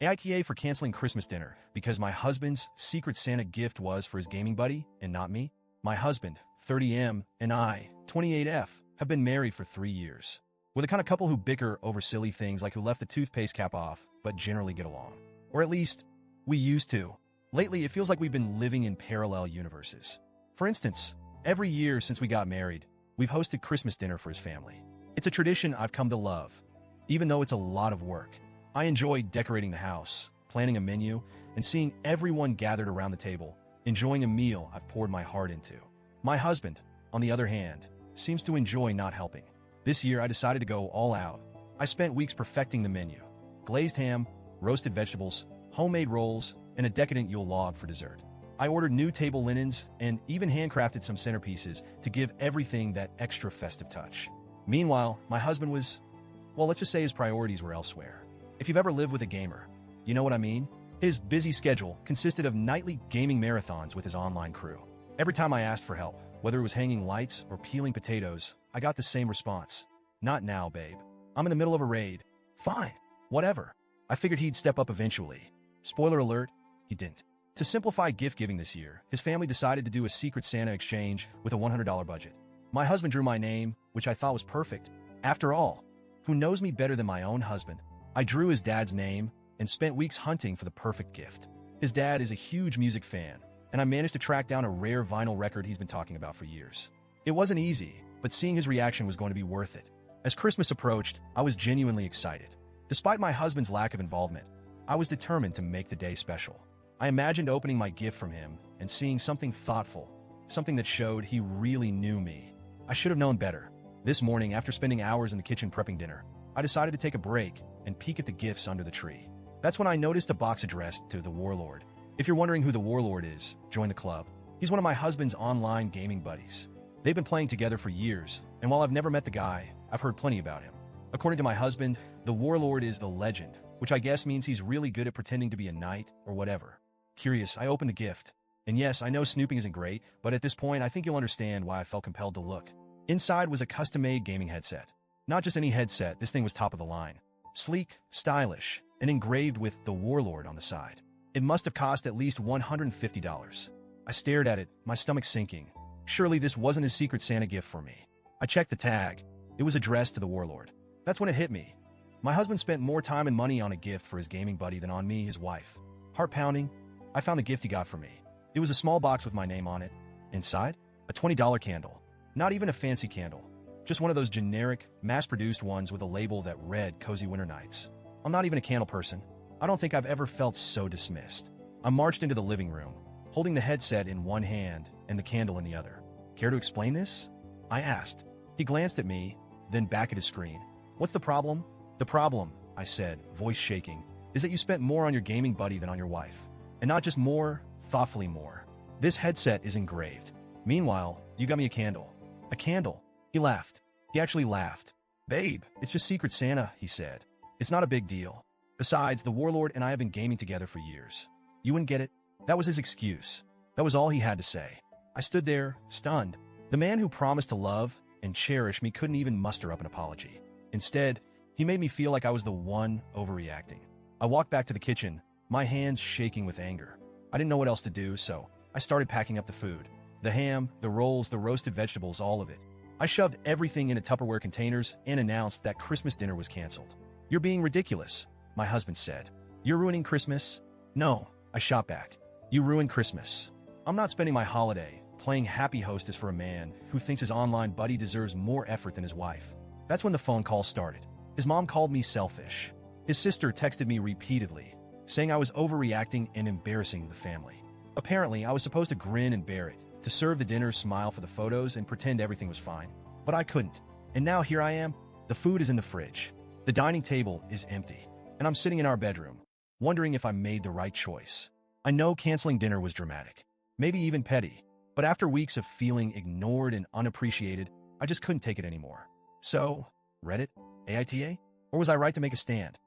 AITA for canceling Christmas dinner because my husband's Secret Santa gift was for his gaming buddy and not me. My husband, 30M, and I, 28F, have been married for 3 years. We're the kind of couple who bicker over silly things like who left the toothpaste cap off, but generally get along. Or at least, we used to. Lately, it feels like we've been living in parallel universes. For instance, every year since we got married, we've hosted Christmas dinner for his family. It's a tradition I've come to love, even though it's a lot of work. I enjoy decorating the house, planning a menu, and seeing everyone gathered around the table, enjoying a meal I've poured my heart into. My husband, on the other hand, seems to enjoy not helping. This year, I decided to go all out. I spent weeks perfecting the menu. Glazed ham, roasted vegetables, homemade rolls, and a decadent Yule log for dessert. I ordered new table linens and even handcrafted some centerpieces to give everything that extra festive touch. Meanwhile, my husband was, well, let's just say his priorities were elsewhere. If you've ever lived with a gamer, you know what I mean? His busy schedule consisted of nightly gaming marathons with his online crew. Every time I asked for help, whether it was hanging lights or peeling potatoes, I got the same response. Not now, babe. I'm in the middle of a raid. Fine. Whatever. I figured he'd step up eventually. Spoiler alert, he didn't. To simplify gift giving this year, his family decided to do a Secret Santa exchange with a $100 budget. My husband drew my name, which I thought was perfect. After all, who knows me better than my own husband? I drew his dad's name and spent weeks hunting for the perfect gift. His dad is a huge music fan, and I managed to track down a rare vinyl record he's been talking about for years. It wasn't easy, but seeing his reaction was going to be worth it. As Christmas approached, I was genuinely excited. Despite my husband's lack of involvement, I was determined to make the day special. I imagined opening my gift from him and seeing something thoughtful, something that showed he really knew me. I should have known better. This morning, after spending hours in the kitchen prepping dinner, I decided to take a break and peek at the gifts under the tree. That's when I noticed a box addressed to the Warlord. If you're wondering who the Warlord is, join the club. He's one of my husband's online gaming buddies. They've been playing together for years, and while I've never met the guy, I've heard plenty about him. According to my husband, the Warlord is a legend, which I guess means he's really good at pretending to be a knight or whatever. Curious, I opened the gift. And yes, I know snooping isn't great, but at this point, I think you'll understand why I felt compelled to look. Inside was a custom-made gaming headset. Not just any headset, this thing was top of the line. Sleek, stylish, and engraved with the Warlord on the side. It must have cost at least $150. I stared at it, my stomach sinking. Surely this wasn't his Secret Santa gift for me. I checked the tag. It was addressed to the Warlord. That's when it hit me. My husband spent more time and money on a gift for his gaming buddy than on me, his wife. Heart-pounding, I found the gift he got for me. It was a small box with my name on it. Inside, a $20 candle. Not even a fancy candle. Just one of those generic, mass-produced ones with a label that read Cozy Winter Nights. I'm not even a candle person. I don't think I've ever felt so dismissed. I marched into the living room, holding the headset in one hand and the candle in the other. Care to explain this? I asked. He glanced at me, then back at his screen. What's the problem? The problem, I said, voice shaking, is that you spent more on your gaming buddy than on your wife. And not just more, thoughtfully more. This headset is engraved. Meanwhile, you got me a candle. A candle. He laughed. He actually laughed. Babe, it's just Secret Santa, he said. It's not a big deal. Besides, the Warlord and I have been gaming together for years. You wouldn't get it? That was his excuse. That was all he had to say. I stood there, stunned. The man who promised to love and cherish me couldn't even muster up an apology. Instead, he made me feel like I was the one overreacting. I walked back to the kitchen, my hands shaking with anger. I didn't know what else to do, so I started packing up the food. The ham, the rolls, the roasted vegetables, all of it. I shoved everything into Tupperware containers and announced that Christmas dinner was canceled. You're being ridiculous, my husband said. You're ruining Christmas? No, I shot back. You ruined Christmas. I'm not spending my holiday playing happy hostess for a man who thinks his online buddy deserves more effort than his wife. That's when the phone call started. His mom called me selfish. His sister texted me repeatedly, saying I was overreacting and embarrassing the family. Apparently, I was supposed to grin and bear it, to serve the dinner, smile for the photos, and pretend everything was fine. But I couldn't. And now here I am. The food is in the fridge. The dining table is empty. And I'm sitting in our bedroom, wondering if I made the right choice. I know canceling dinner was dramatic, maybe even petty. But after weeks of feeling ignored and unappreciated, I just couldn't take it anymore. So, Reddit? AITA? Or was I right to make a stand?